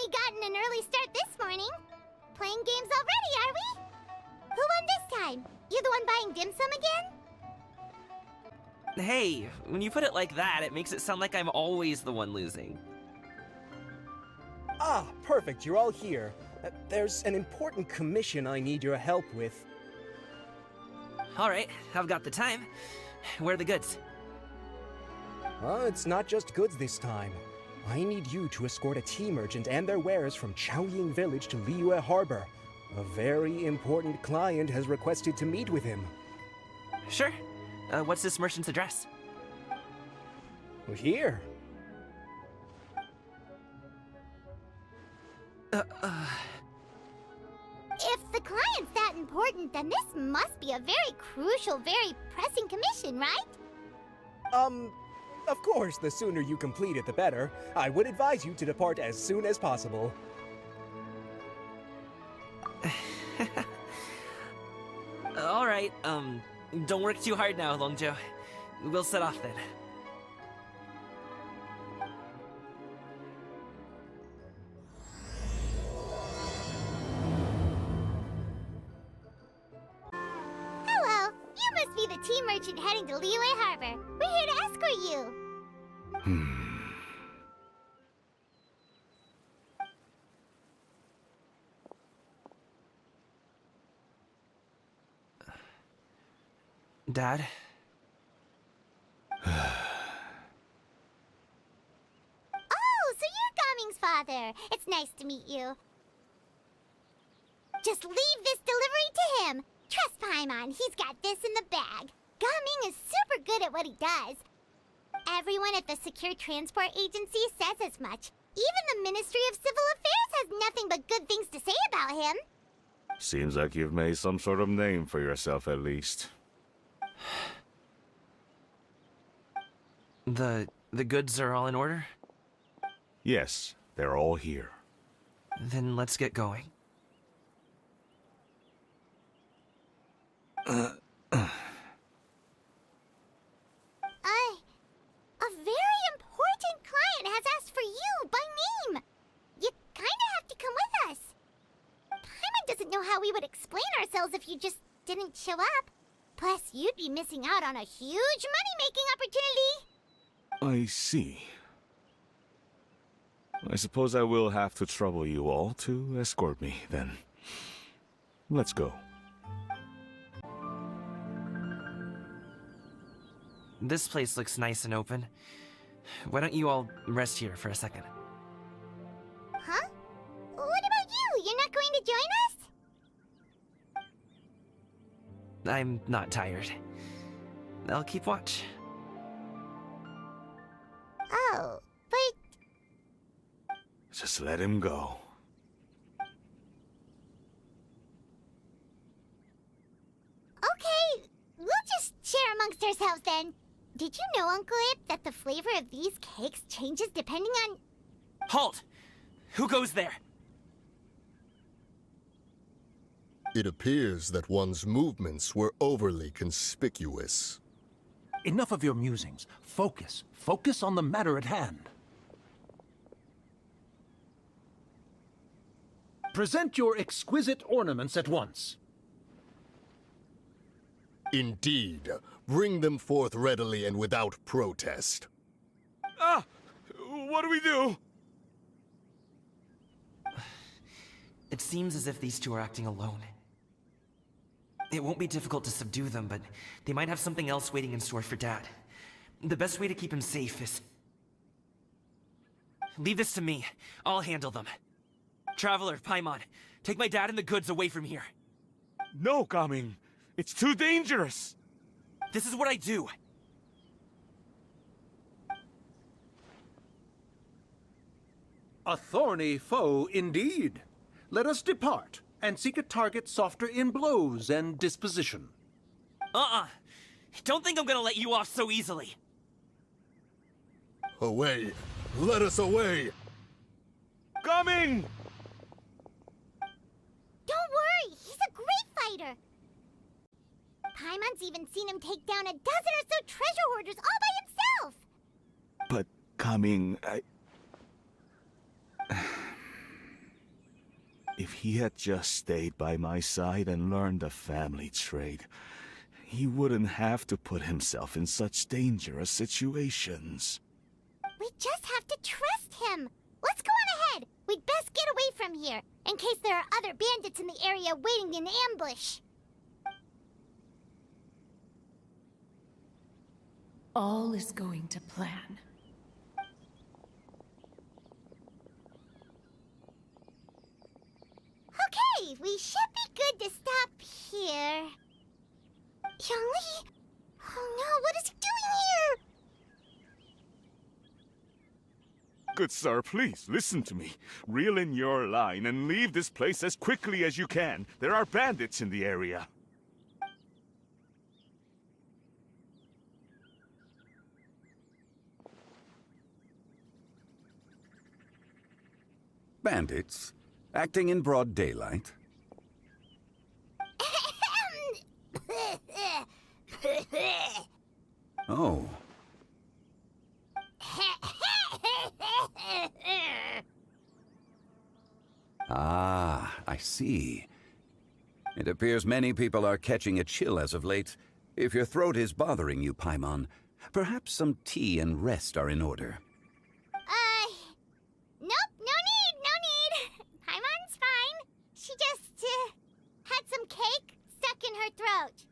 We gotten an early start this morning. Playing games already, are we? Who won this time? You the one buying dim sum again? Hey, when you put it like that, it makes it sound like I'm always the one losing. Ah, perfect, you're all here. There's an important commission I need your help with. Alright, I've got the time. Where are the goods? It's not just goods this time. I need you to escort a tea merchant and their wares from Chaoying Village to Liyue Harbor. A very important client has requested to meet with him. Sure. What's this merchant's address? Here. If the client's that important, then this must be a very crucial, very pressing commission, right? Of course, the sooner you complete it, the better. I would advise you to depart as soon as possible. Alright, don't work too hard now, Longzhou. We'll set off then. Hello, you must be the tea merchant heading to Liyue Harbor. We're here to escort you. Dad? Oh, so you're Gaming's father. It's nice to meet you. Just leave this delivery to him. Trust Paimon, he's got this in the bag. Gaming is super good at what he does. Everyone at the Secure Transport Agency says as much. Even the Ministry of Civil Affairs has nothing but good things to say about him. Seems like you've made some sort of name for yourself at least. The goods are all in order? Yes, they're all here. Then let's get going. A very important client has asked for you by name. You kinda have to come with us. Paimon doesn't know how we would explain ourselves if you just didn't show up. Plus, you'd be missing out on a huge money-making opportunity. I see. I suppose I will have to trouble you all to escort me, then. Let's go. This place looks nice and open. Why don't you all rest here for a second? Huh? What about you? You're not going to join us? I'm not tired. I'll keep watch. Oh, but... Just let him go. Okay, we'll just share amongst ourselves then. Did you know, Uncle Ip, that the flavor of these cakes changes depending on... Halt! Who goes there? It appears that one's movements were overly conspicuous. Enough of your musings. Focus. Focus on the matter at hand. Present your exquisite ornaments at once. Indeed. Bring them forth readily and without protest. Ah! What do we do? It seems as if these two are acting alone. It won't be difficult to subdue them, but they might have something else waiting in store for Dad. The best way to keep him safe is... Leave this to me. I'll handle them. Traveler, Paimon, take my dad and the goods away from here. No, Gaming. It's too dangerous. This is what I do. A thorny foe indeed. Let us depart and seek a target softer in blows and disposition. Don't think I'm gonna let you off so easily. Away! Let us away! Gaming! Don't worry, he's a great fighter. Paimon's even seen him take down a dozen or so treasure hoarders all by himself. But, Gaming, he had just stayed by my side and learned the family trade, he wouldn't have to put himself in such dangerous situations. We just have to trust him. Let's go on ahead. We'd best get away from here, in case there are other bandits in the area waiting in ambush. All is going to plan. Okay, we should be good to stop here. Youngly? Oh no, what is he doing here? Good sir, please, listen to me. Reel in your line and leave this place as quickly as you can. There are bandits in the area. Bandits? Acting in broad daylight? Oh. Ah, I see. It appears many people are catching a chill as of late. If your throat is bothering you, Paimon, perhaps some tea and rest are in order. Nope, no need. Paimon's fine. She just, had some cake stuck in her throat.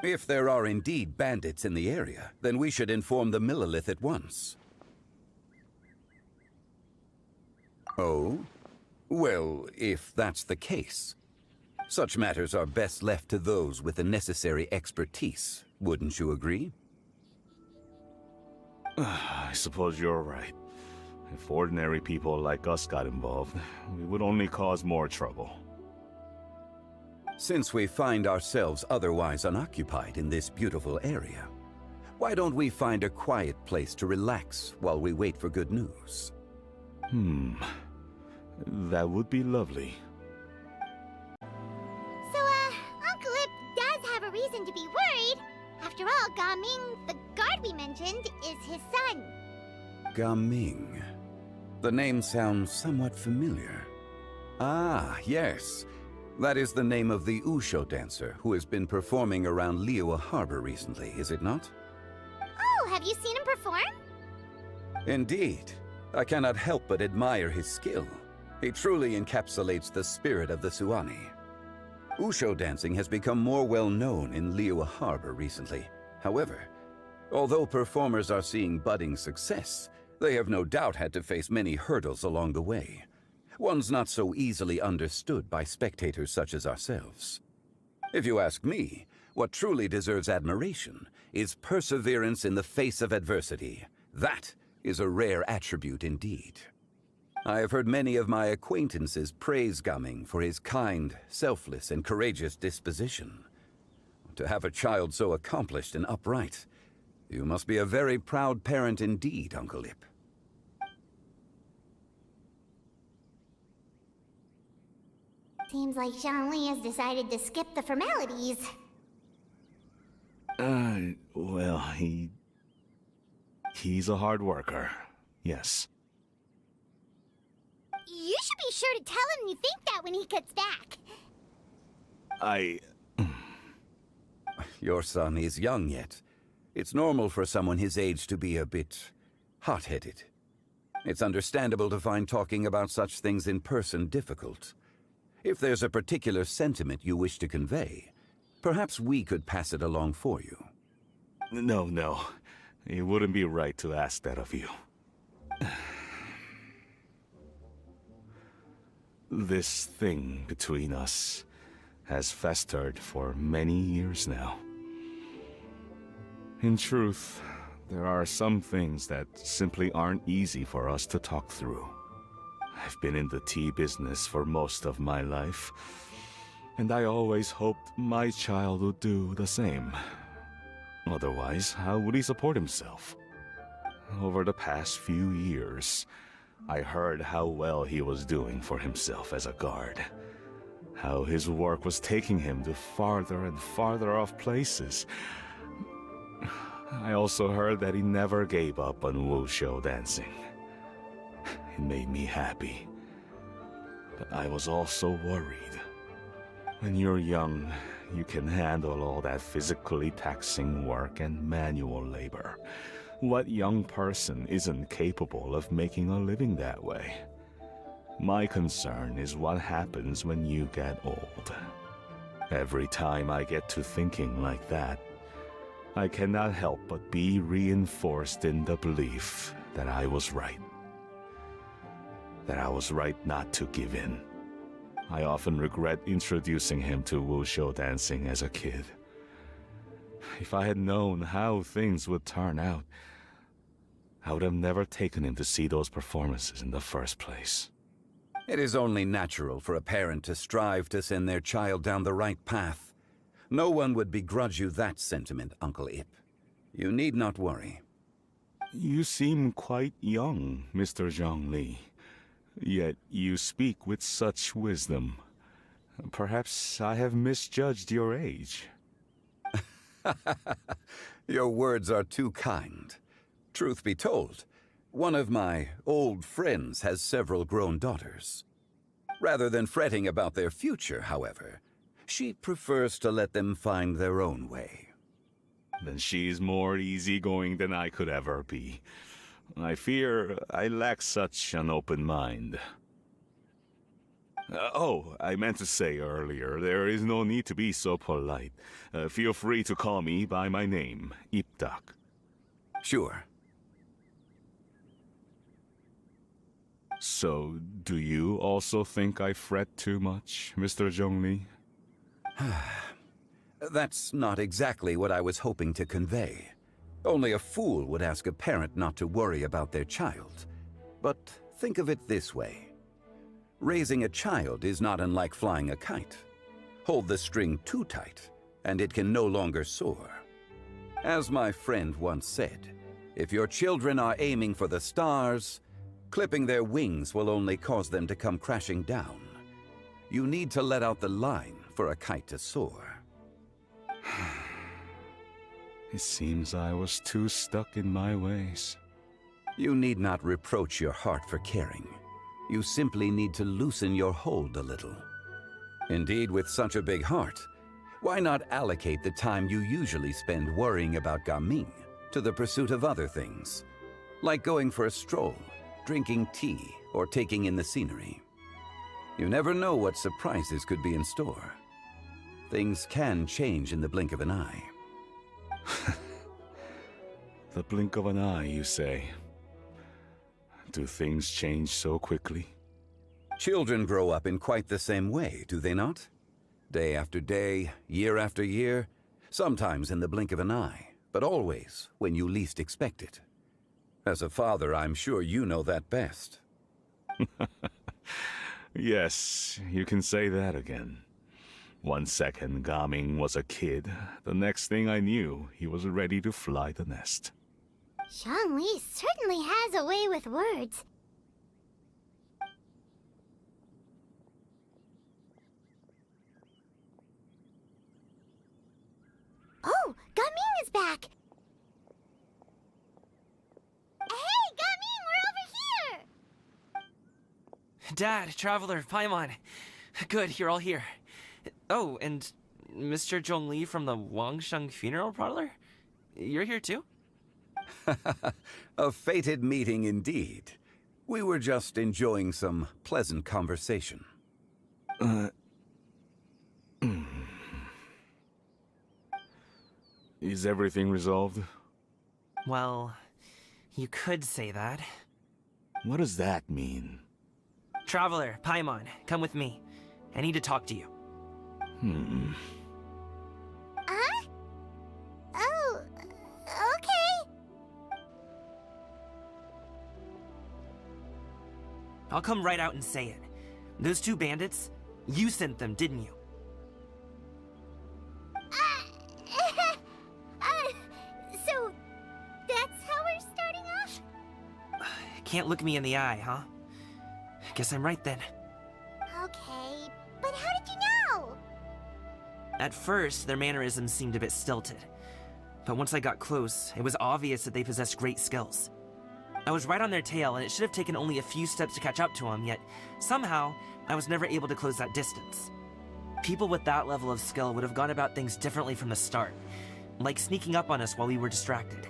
If there are indeed bandits in the area, then we should inform the Millilith at once. Oh? Well, if that's the case. Such matters are best left to those with the necessary expertise, wouldn't you agree? I suppose you're right. If ordinary people like us got involved, we would only cause more trouble. Since we find ourselves otherwise unoccupied in this beautiful area, why don't we find a quiet place to relax while we wait for good news? That would be lovely. So, Uncle Ip does have a reason to be worried. After all, Gaming, the guard we mentioned, is his son. Gaming. The name sounds somewhat familiar. Ah, yes. That is the name of the Usho dancer who has been performing around Liyue Harbor recently, is it not? Oh, have you seen him perform? Indeed. I cannot help but admire his skill. He truly encapsulates the spirit of the Suani. Usho dancing has become more well known in Liyue Harbor recently. However, although performers are seeing budding success, they have no doubt had to face many hurdles along the way. One's not so easily understood by spectators such as ourselves. If you ask me, what truly deserves admiration is perseverance in the face of adversity. That is a rare attribute indeed. I have heard many of my acquaintances praise Gaming for his kind, selfless, and courageous disposition. To have a child so accomplished and upright, you must be a very proud parent indeed, Uncle Ip. Seems like Zhongli has decided to skip the formalities. Well, he's a hard worker. Yes. You should be sure to tell him you think that when he gets back. Your son is young yet. It's normal for someone his age to be a bit hot-headed. It's understandable to find talking about such things in person difficult. If there's a particular sentiment you wish to convey, perhaps we could pass it along for you. No. It wouldn't be right to ask that of you. This thing between us has festered for many years now. In truth, there are some things that simply aren't easy for us to talk through. I've been in the tea business for most of my life, and I always hoped my child would do the same. Otherwise, how would he support himself? Over the past few years, I heard how well he was doing for himself as a guard. How his work was taking him to farther and farther off places. I also heard that he never gave up on wushou dancing. it made me happy. But I was also worried. When you're young, you can handle all that physically taxing work and manual labor. What young person isn't capable of making a living that way? My concern is what happens when you get old. Every time I get to thinking like that, I cannot help but be reinforced in the belief that I was right. That I was right not to give in. I often regret introducing him to wushu dancing as a kid. If I had known how things would turn out, I would have never taken him to see those performances in the first place. It is only natural for a parent to strive to send their child down the right path. No one would begrudge you that sentiment, Uncle Ip. You need not worry. You seem quite young, Mr. Zhongli. Yet you speak with such wisdom. Perhaps I have misjudged your age. Your words are too kind. Truth be told, one of my old friends has several grown daughters. Rather than fretting about their future, however, she prefers to let them find their own way. Then she's more easygoing than I could ever be. I fear I lack such an open mind. I meant to say earlier, there is no need to be so polite. Feel free to call me by my name, Ipdak. Sure. So, do you also think I fret too much, Mr. Zhongli? That's not exactly what I was hoping to convey. Only a fool would ask a parent not to worry about their child. But think of it this way. Raising a child is not unlike flying a kite. Hold the string too tight, and it can no longer soar. As my friend once said, if your children are aiming for the stars, clipping their wings will only cause them to come crashing down. You need to let out the line for a kite to soar. It seems I was too stuck in my ways. You need not reproach your heart for caring. You simply need to loosen your hold a little. Indeed, with such a big heart, why not allocate the time you usually spend worrying about Gaming to the pursuit of other things, like going for a stroll, drinking tea, or taking in the scenery? You never know what surprises could be in store. Things can change in the blink of an eye. The blink of an eye, you say? Do things change so quickly? Children grow up in quite the same way, do they not? Day after day, year after year, sometimes in the blink of an eye, but always when you least expect it. As a father, I'm sure you know that best. Yes, you can say that again. 1 second, Gaming was a kid. The next thing I knew, he was ready to fly the nest. Zhongli certainly has a way with words. Oh, Gaming is back! Hey, Gaming, we're over here! Dad, Traveler, Paimon. Good, you're all here. Oh, and Mr. Zhongli from the Wangsheng Funeral Parlor? You're here too? A fated meeting indeed. We were just enjoying some pleasant conversation. Is everything resolved? Well, you could say that. What does that mean? Traveler, Paimon, come with me. I need to talk to you. Huh? Oh, okay. I'll come right out and say it. Those two bandits, you sent them, didn't you? So, that's how we're starting off? Can't look me in the eye, huh? Guess I'm right then. Okay, but how did you know? At first, their mannerisms seemed a bit stilted. But once I got close, it was obvious that they possessed great skills. I was right on their tail, and it should have taken only a few steps to catch up to them, yet somehow I was never able to close that distance. People with that level of skill would have gone about things differently from the start, like sneaking up on us while we were distracted.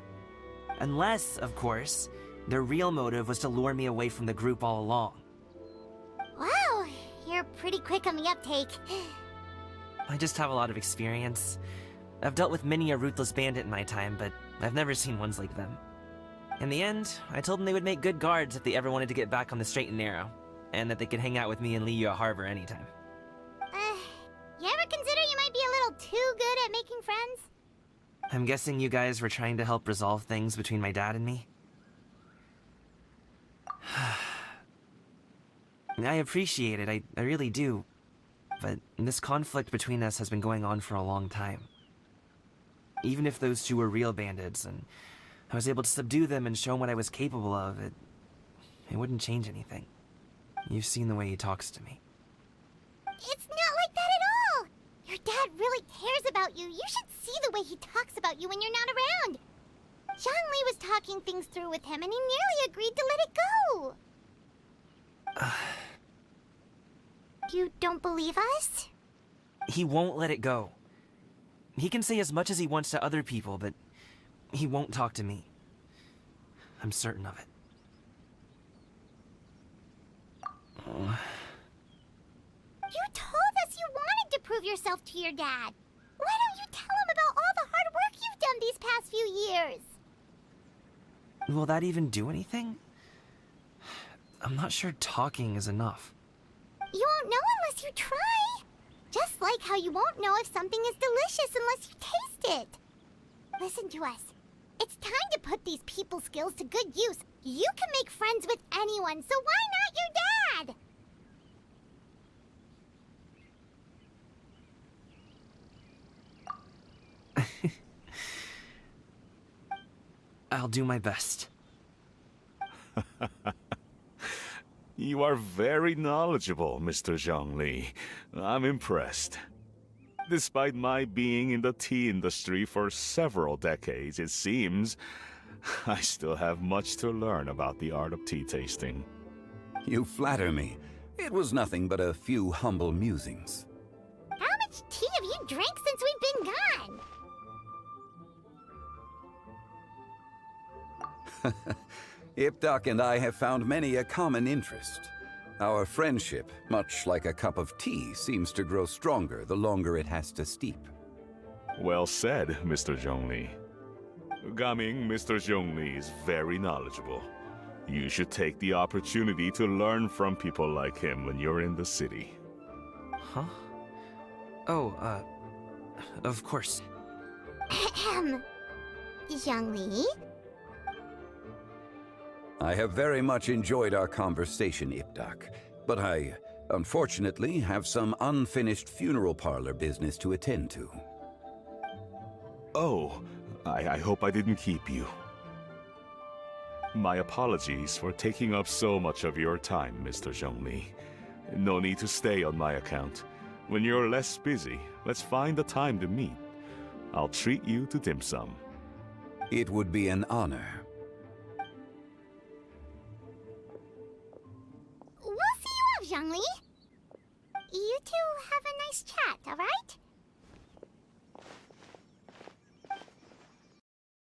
Unless, of course, their real motive was to lure me away from the group all along. Wow, you're pretty quick on the uptake. I just have a lot of experience. I've dealt with many a ruthless bandit in my time, but I've never seen ones like them. In the end, I told them they would make good guards if they ever wanted to get back on the straight and narrow, and that they could hang out with me in Liyue Harbor anytime. You ever consider you might be a little too good at making friends? I'm guessing you guys were trying to help resolve things between my dad and me? I appreciate it, I really do. But this conflict between us has been going on for a long time. Even if those two were real bandits, and I was able to subdue them and show them what I was capable of, it wouldn't change anything. You've seen the way he talks to me. It's not like that at all! Your dad really cares about you. You should see the way he talks about you when you're not around. Zhongli was talking things through with him, and he nearly agreed to let it go. You don't believe us? He won't let it go. He can say as much as he wants to other people, but he won't talk to me. I'm certain of it. You told us you wanted to prove yourself to your dad. Why don't you tell him about all the hard work you've done these past few years? Will that even do anything? I'm not sure talking is enough. You won't know unless you try. Just like how you won't know if something is delicious unless you taste it. Listen to us. It's time to put these people skills to good use. You can make friends with anyone, so why not your dad? I'll do my best. You are very knowledgeable, Mr. Zhongli. I'm impressed. Despite my being in the tea industry for several decades, it seems I still have much to learn about the art of tea tasting. You flatter me. It was nothing but a few humble musings. How much tea have you drank since we've been gone? Ipdak and I have found many a common interest. Our friendship, much like a cup of tea, seems to grow stronger the longer it has to steep. Well said, Mr. Zhongli. Gaming, Mr. Zhongli is very knowledgeable. You should take the opportunity to learn from people like him when you're in the city. Huh? Oh, of course. Ahem. Zhongli? I have very much enjoyed our conversation, Ipdak, but I, unfortunately, have some unfinished funeral parlor business to attend to. Oh, I hope I didn't keep you. My apologies for taking up so much of your time, Mr. Zhongli. No need to stay on my account. When you're less busy, let's find a time to meet. I'll treat you to dim sum. It would be an honor. We'll see you off, Zhongli. You two have a nice chat, alright?